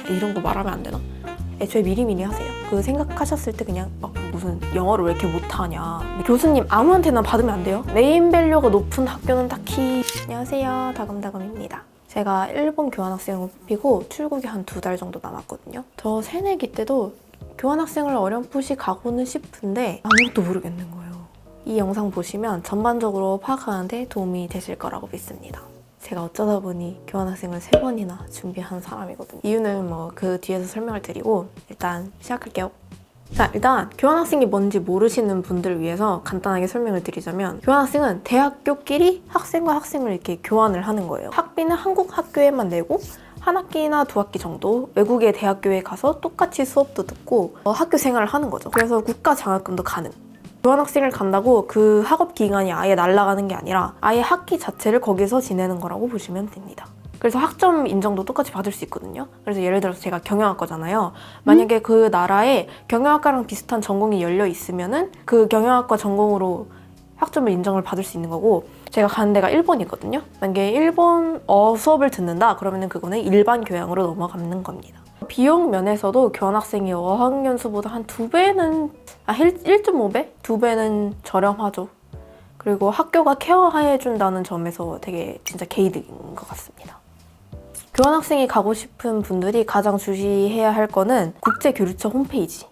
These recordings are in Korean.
이런 거 말하면 안 되나? 애초에 미리미리 하세요. 그 생각하셨을 때 그냥 무슨 영어를 왜 이렇게 못하냐, 교수님 아무한테나 받으면 안 돼요. 네임밸류가 높은 학교는 딱히. 안녕하세요, 다금다금입니다. 제가 일본 교환학생을 뽑히고 출국이 한 2달 정도 남았거든요. 저 새내기 때도 교환학생을 어렴풋이 가고는 싶은데 아무것도 모르겠는 거예요. 이 영상 보시면 전반적으로 파악하는데 도움이 되실 거라고 믿습니다. 제가 어쩌다 보니 교환학생을 3번이나 준비한 사람이거든요. 이유는 그 뒤에서 설명을 드리고 일단 시작할게요. 자, 일단 교환학생이 뭔지 모르시는 분들을 위해서 간단하게 설명을 드리자면, 교환학생은 대학교끼리 학생과 학생을 이렇게 교환을 하는 거예요. 학비는 한국 학교에만 내고 한 학기나 2학기 정도 외국의 대학교에 가서 똑같이 수업도 듣고 학교 생활을 하는 거죠. 그래서 국가 장학금도 가능. 교환학생을 간다고 그 학업 기간이 아예 날아가는 게 아니라 아예 학기 자체를 거기서 지내는 거라고 보시면 됩니다. 그래서 학점 인정도 똑같이 받을 수 있거든요. 그래서 예를 들어서 제가 경영학과잖아요. 만약에 그 나라에 경영학과랑 비슷한 전공이 열려 있으면은 그 경영학과 전공으로 학점을 인정을 받을 수 있는 거고, 제가 가는 데가 일본이거든요. 만약에 일본어 수업을 듣는다 그러면은 그거는 일반 교양으로 넘어가는 겁니다. 비용 면에서도 교환학생이 어학연수보다 한 2배는 1.5배? 2배는 저렴하죠. 그리고 학교가 케어해준다는 점에서 되게 진짜 개이득인 것 같습니다. 교환학생이 가고 싶은 분들이 가장 주시해야 할 거는 국제교류처 홈페이지.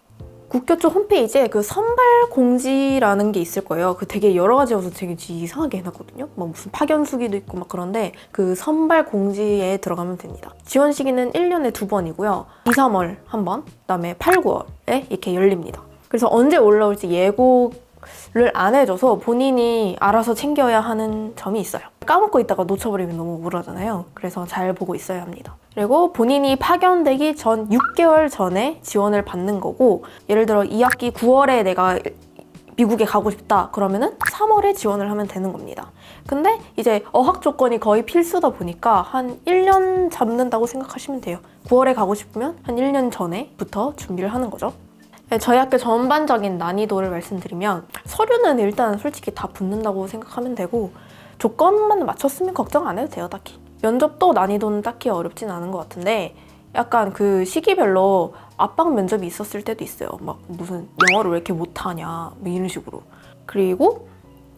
국교 쪽 홈페이지에 그 선발 공지라는 게 있을 거예요. 그 되게 여러 가지여서 되게 이상하게 해놨거든요. 무슨 파견 수기도 있고 그런데 그 선발 공지에 들어가면 됩니다. 지원 시기는 1년에 2번이고요. 2, 3월 한 번, 그다음에 8, 9월에 이렇게 열립니다. 그래서 언제 올라올지 예고를 안 해줘서 본인이 알아서 챙겨야 하는 점이 있어요. 까먹고 있다가 놓쳐버리면 너무 우울하잖아요. 그래서 잘 보고 있어야 합니다. 그리고 본인이 파견되기 전 6개월 전에 지원을 받는 거고, 예를 들어 2학기 9월에 내가 미국에 가고 싶다 그러면은 3월에 지원을 하면 되는 겁니다. 근데 이제 어학 조건이 거의 필수다 보니까 한 1년 잡는다고 생각하시면 돼요. 9월에 가고 싶으면 한 1년 전에부터 준비를 하는 거죠. 저희 학교 전반적인 난이도를 말씀드리면, 서류는 일단 솔직히 다 붙는다고 생각하면 되고 조건만 맞췄으면 걱정 안 해도 돼요. 딱히 면접도 난이도는 딱히 어렵진 않은 것 같은데, 약간 그 시기별로 압박 면접이 있었을 때도 있어요. 무슨 영어를 왜 이렇게 못하냐 이런 식으로. 그리고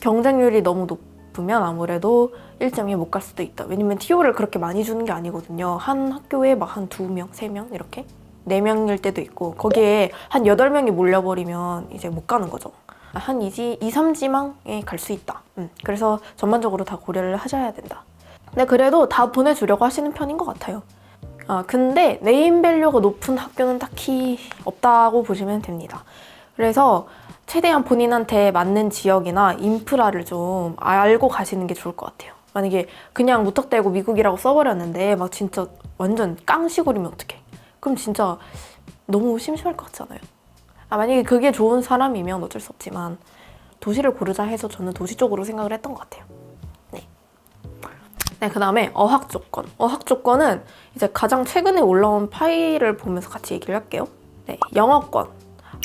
경쟁률이 너무 높으면 아무래도 1점에 못 갈 수도 있다. 왜냐면 TO를 그렇게 많이 주는 게 아니거든요. 한 학교에 한 2명, 3명 이렇게 4명일 때도 있고, 거기에 한 8명이 몰려버리면 이제 못 가는 거죠. 한 2, 3지망에 갈 수 있다. 그래서 전반적으로 다 고려를 하셔야 된다. 근데 그래도 다 보내주려고 하시는 편인 것 같아요. 근데 네임밸류가 높은 학교는 딱히 없다고 보시면 됩니다. 그래서 최대한 본인한테 맞는 지역이나 인프라를 좀 알고 가시는 게 좋을 것 같아요. 만약에 그냥 무턱대고 미국이라고 써버렸는데 진짜 완전 깡시골이면 어떡해. 그럼 진짜 너무 심심할 것 같잖아요. 만약에 그게 좋은 사람이면 어쩔 수 없지만 도시를 고르자 해서 저는 도시 쪽으로 생각을 했던 것 같아요. 네, 그 다음에 어학 조건. 어학 조건은 이제 가장 최근에 올라온 파일을 보면서 같이 얘기를 할게요. 네, 영어권.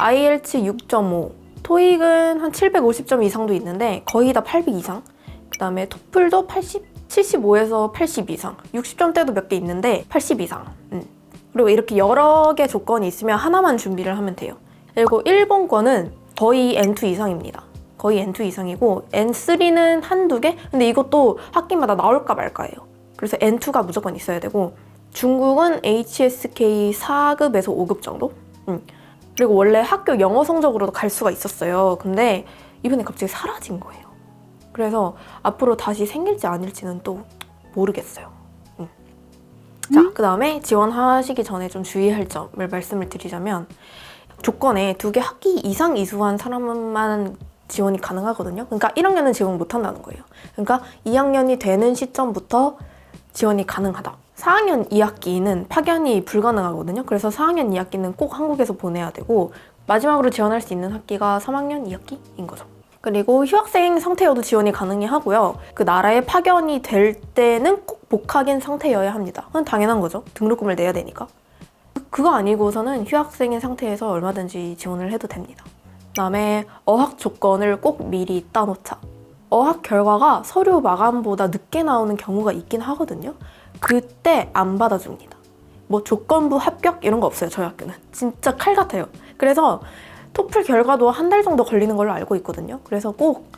IELTS 6.5. 토익은 한 750점 이상도 있는데 거의 다 800 이상. 그 다음에 토플도 80, 75에서 80 이상. 60점대도 몇 개 있는데 80 이상. 그리고 이렇게 여러 개 조건이 있으면 하나만 준비를 하면 돼요. 그리고 일본권은 거의 N2 이상입니다. 거의 N2 이상이고 N3는 한두 개? 근데 이것도 학기마다 나올까 말까예요. 그래서 N2가 무조건 있어야 되고, 중국은 HSK 4급에서 5급 정도? 그리고 원래 학교 영어 성적으로도 갈 수가 있었어요. 근데 이번에 갑자기 사라진 거예요. 그래서 앞으로 다시 생길지 아닐지는 또 모르겠어요. 자, 그 다음에 지원하시기 전에 좀 주의할 점을 말씀을 드리자면, 조건에 2개 학기 이상 이수한 사람만 지원이 가능하거든요. 그러니까 1학년은 지원 못한다는 거예요. 그러니까 2학년이 되는 시점부터 지원이 가능하다. 4학년 2학기는 파견이 불가능하거든요. 그래서 4학년 2학기는 꼭 한국에서 보내야 되고, 마지막으로 지원할 수 있는 학기가 3학년 2학기인 거죠. 그리고 휴학생 상태여도 지원이 가능하고요. 그 나라에 파견이 될 때는 꼭 복학인 상태여야 합니다. 그건 당연한 거죠. 등록금을 내야 되니까. 그거 아니고서는 휴학생인 상태에서 얼마든지 지원을 해도 됩니다. 그다음에 어학 조건을 꼭 미리 따놓자. 어학 결과가 서류 마감보다 늦게 나오는 경우가 있긴 하거든요. 그때 안 받아줍니다. 뭐 조건부 합격 이런 거 없어요. 저희 학교는 진짜 칼 같아요. 그래서 토플 결과도 한 달 정도 걸리는 걸로 알고 있거든요. 그래서 꼭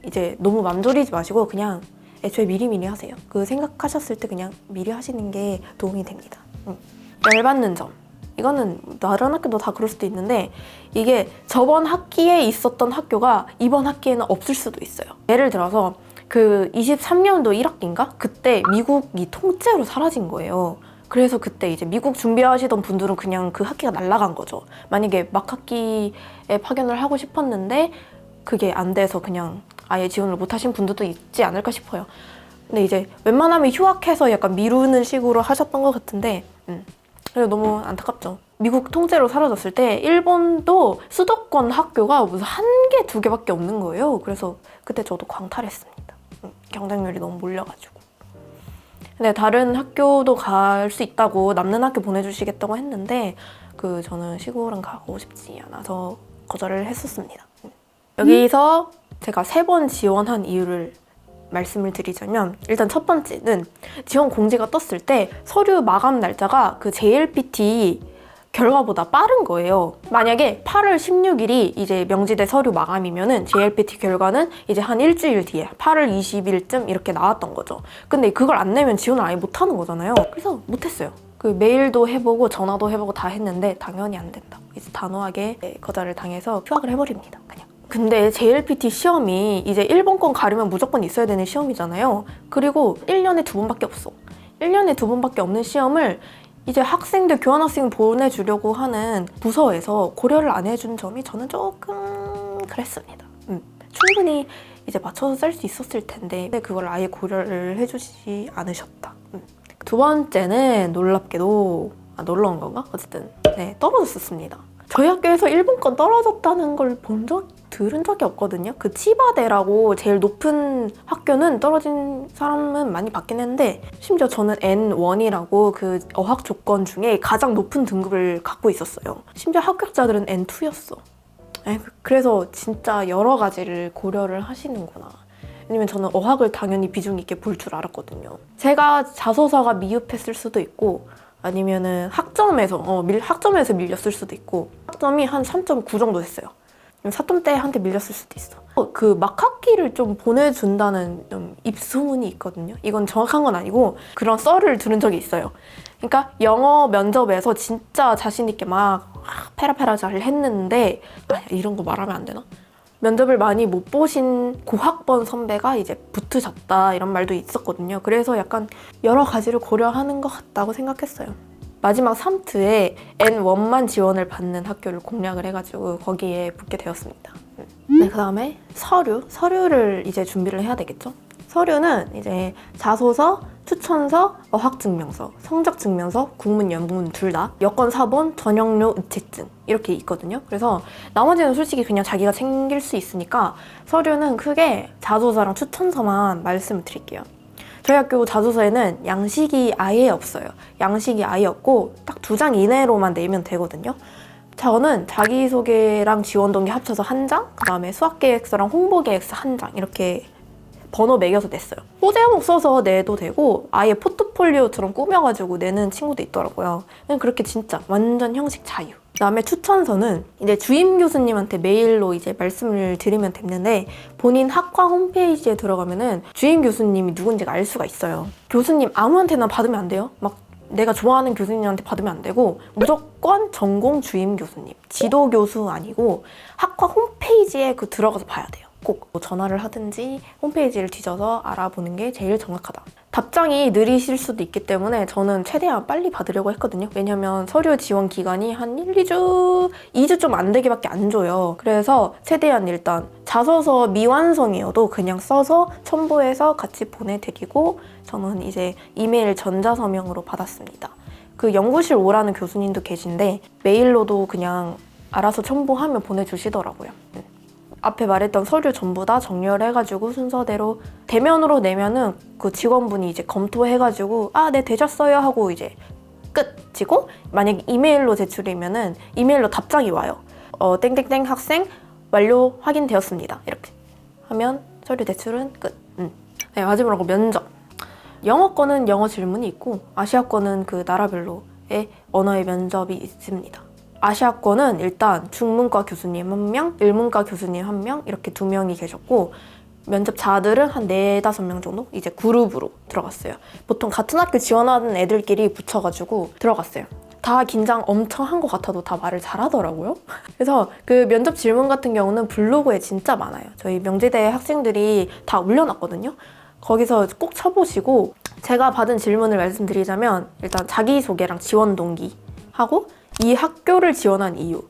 이제 너무 맘졸이지 마시고 그냥 애초에 미리미리 하세요. 그 생각하셨을 때 그냥 미리 하시는 게 도움이 됩니다. 열받는 점, 이거는 다른 학교도 다 그럴 수도 있는데 이게 저번 학기에 있었던 학교가 이번 학기에는 없을 수도 있어요. 예를 들어서 그 23년도 1학기인가? 그때 미국이 통째로 사라진 거예요. 그래서 그때 이제 미국 준비하시던 분들은 그냥 그 학기가 날아간 거죠. 만약에 막 학기에 파견을 하고 싶었는데 그게 안 돼서 그냥 아예 지원을 못 하신 분들도 있지 않을까 싶어요. 근데 이제 웬만하면 휴학해서 약간 미루는 식으로 하셨던 것 같은데 그래서 너무 안타깝죠. 미국 통째로 사라졌을 때 일본도 수도권 학교가 무슨 한 개, 두 개밖에 없는 거예요. 그래서 그때 저도 광탈했습니다. 경쟁률이 너무 몰려가지고. 근데 다른 학교도 갈 수 있다고 남는 학교 보내주시겠다고 했는데 저는 시골은 가고 싶지 않아서 거절을 했었습니다. 여기서 제가 3번 지원한 이유를 말씀을 드리자면 일단 첫 번째는 지원 공지가 떴을 때 서류 마감 날짜가 그 JLPT 결과보다 빠른 거예요. 만약에 8월 16일이 이제 명지대 서류 마감이면은 JLPT 결과는 이제 한 일주일 뒤에 8월 20일쯤 이렇게 나왔던 거죠. 근데 그걸 안 내면 지원을 아예 못 하는 거잖아요. 그래서 못 했어요. 그 메일도 해보고 전화도 해보고 다 했는데 당연히 안 된다. 이제 단호하게 거절을 당해서 휴학을 해버립니다. 그냥. 근데 JLPT 시험이 이제 일본권 가려면 무조건 있어야 되는 시험이잖아요. 그리고 1년에 2번밖에 없어. 1년에 2번밖에 없는 시험을 이제 학생들, 교환학생 보내주려고 하는 부서에서 고려를 안 해준 점이 저는 조금 그랬습니다. 충분히 이제 맞춰서 쌀 수 있었을 텐데 그걸 아예 고려를 해주지 않으셨다. 두 번째는 놀랍게도 놀라운 건가? 어쨌든 네, 떨어졌었습니다. 저희 학교에서 일본권 떨어졌다는 걸 들은 적이 없거든요. 그 치바대라고 제일 높은 학교는 떨어진 사람은 많이 봤긴 했는데 심지어 저는 N1이라고 그 어학 조건 중에 가장 높은 등급을 갖고 있었어요. 심지어 합격자들은 N2였어. 그래서 진짜 여러 가지를 고려를 하시는구나. 왜냐면 저는 어학을 당연히 비중 있게 볼 줄 알았거든요. 제가 자소서가 미흡했을 수도 있고 아니면은 학점에서 밀렸을 수도 있고 학점이 한 3.9 정도 됐어요. 4점대한테 밀렸을 수도 있어. 그 막학기를 좀 보내준다는 좀 입소문이 있거든요. 이건 정확한 건 아니고 그런 썰을 들은 적이 있어요. 그러니까 영어 면접에서 진짜 자신 있게 막 페라페라 잘 했는데 이런 거 말하면 안 되나? 면접을 많이 못 보신 고학번 선배가 이제 붙으셨다 이런 말도 있었거든요. 그래서 약간 여러 가지를 고려하는 것 같다고 생각했어요. 마지막 3트에 N1만 지원을 받는 학교를 공략을 해가지고 거기에 붙게 되었습니다. 네, 그 다음에 서류를 이제 준비를 해야 되겠죠? 서류는 이제 자소서, 추천서, 어학증명서, 성적증명서, 국문, 연문 둘 다, 여권 사본, 전형료 의체증 이렇게 있거든요. 그래서 나머지는 솔직히 그냥 자기가 챙길 수 있으니까 서류는 크게 자소서랑 추천서만 말씀을 드릴게요. 저희 학교 자소서에는 양식이 아예 없어요. 양식이 아예 없고 딱 2장 이내로만 내면 되거든요. 저는 자기소개랑 지원 동기 합쳐서 1장, 그 다음에 수학계획서랑 홍보계획서 1장 이렇게 번호 매겨서 냈어요. 소재 제목 써서 내도 되고 아예 포트폴리오처럼 꾸며가지고 내는 친구도 있더라고요. 그냥 그렇게 진짜 완전 형식 자유. 그다음에 추천서는 이제 주임 교수님한테 메일로 이제 말씀을 드리면 됐는데 본인 학과 홈페이지에 들어가면은 주임 교수님이 누군지가 알 수가 있어요. 교수님 아무한테나 받으면 안 돼요. 막 내가 좋아하는 교수님한테 받으면 안 되고 무조건 전공 주임 교수님, 지도 교수 아니고 학과 홈페이지에 들어가서 봐야 돼요. 꼭 전화를 하든지 홈페이지를 뒤져서 알아보는 게 제일 정확하다. 답장이 느리실 수도 있기 때문에 저는 최대한 빨리 받으려고 했거든요. 왜냐면 서류 지원 기간이 한 2주 좀 안 되게밖에 안 줘요. 그래서 최대한 일단 자소서 미완성이어도 그냥 써서 첨부해서 같이 보내드리고 저는 이제 이메일 전자서명으로 받았습니다. 그 연구실 오라는 교수님도 계신데 메일로도 그냥 알아서 첨부하면 보내주시더라고요. 앞에 말했던 서류 전부 다 정렬해가지고 순서대로 대면으로 내면은 그 직원분이 이제 검토해가지고 네 되셨어요 하고 이제 끝이고 만약에 이메일로 제출이면은 이메일로 답장이 와요. 땡땡땡 학생 완료 확인되었습니다. 이렇게 하면 서류 제출은 끝. 네, 마지막으로 면접. 영어권은 영어 질문이 있고 아시아권은 그 나라별로 언어의 면접이 있습니다. 아시아권은 일단 중문과 교수님 1명, 일문과 교수님 1명 이렇게 2명이 계셨고 면접자들은 한 4, 5명 정도 이제 그룹으로 들어갔어요. 보통 같은 학교 지원하는 애들끼리 붙여가지고 들어갔어요. 다 긴장 엄청 한 것 같아도 다 말을 잘하더라고요. 그래서 그 면접 질문 같은 경우는 블로그에 진짜 많아요. 저희 명지대 학생들이 다 올려놨거든요. 거기서 꼭 쳐보시고 제가 받은 질문을 말씀드리자면 일단 자기소개랑 지원 동기 하고 이 학교를 지원한 이유,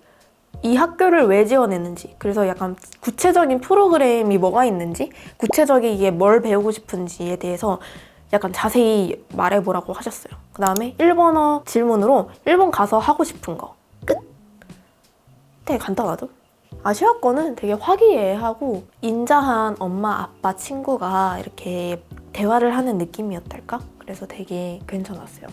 이 학교를 왜 지원했는지, 그래서 약간 구체적인 프로그램이 뭐가 있는지, 구체적이게 뭘 배우고 싶은지에 대해서 약간 자세히 말해보라고 하셨어요. 그 다음에 일본어 질문으로 일본 가서 하고 싶은 거 끝. 되게 간단하죠? 아시아권은 되게 화기애애하고 인자한 엄마, 아빠, 친구가 이렇게 대화를 하는 느낌이었달까? 그래서 되게 괜찮았어요.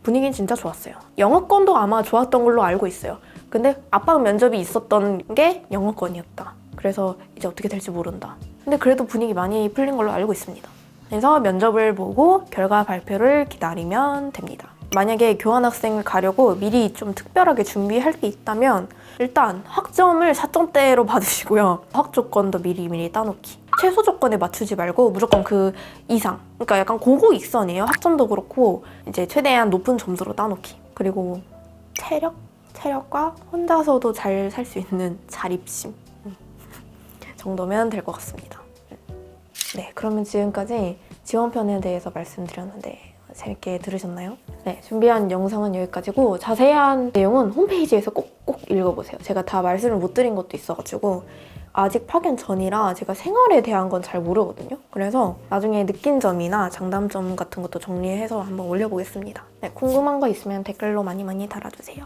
분위기는 진짜 좋았어요. 영어권도 아마 좋았던 걸로 알고 있어요. 근데 압박 면접이 있었던 게 영어권이었다. 그래서 이제 어떻게 될지 모른다. 근데 그래도 분위기 많이 풀린 걸로 알고 있습니다. 그래서 면접을 보고 결과 발표를 기다리면 됩니다. 만약에 교환학생을 가려고 미리 좀 특별하게 준비할 게 있다면 일단 학점을 4점대로 받으시고요. 학업 조건도 미리 따놓기. 최소 조건에 맞추지 말고 무조건 그 이상. 그러니까 약간 고고익선이에요. 학점도 그렇고 이제 최대한 높은 점수로 따놓기. 그리고 체력과 혼자서도 잘 살 수 있는 자립심 정도면 될 것 같습니다. 네, 그러면 지금까지 지원편에 대해서 말씀드렸는데 재밌게 들으셨나요? 네, 준비한 영상은 여기까지고 자세한 내용은 홈페이지에서 꼭 읽어보세요. 제가 다 말씀을 못 드린 것도 있어가지고 아직 파견 전이라 제가 생활에 대한 건 잘 모르거든요. 그래서 나중에 느낀 점이나 장단점 같은 것도 정리해서 한번 올려보겠습니다. 네, 궁금한 거 있으면 댓글로 많이 달아주세요.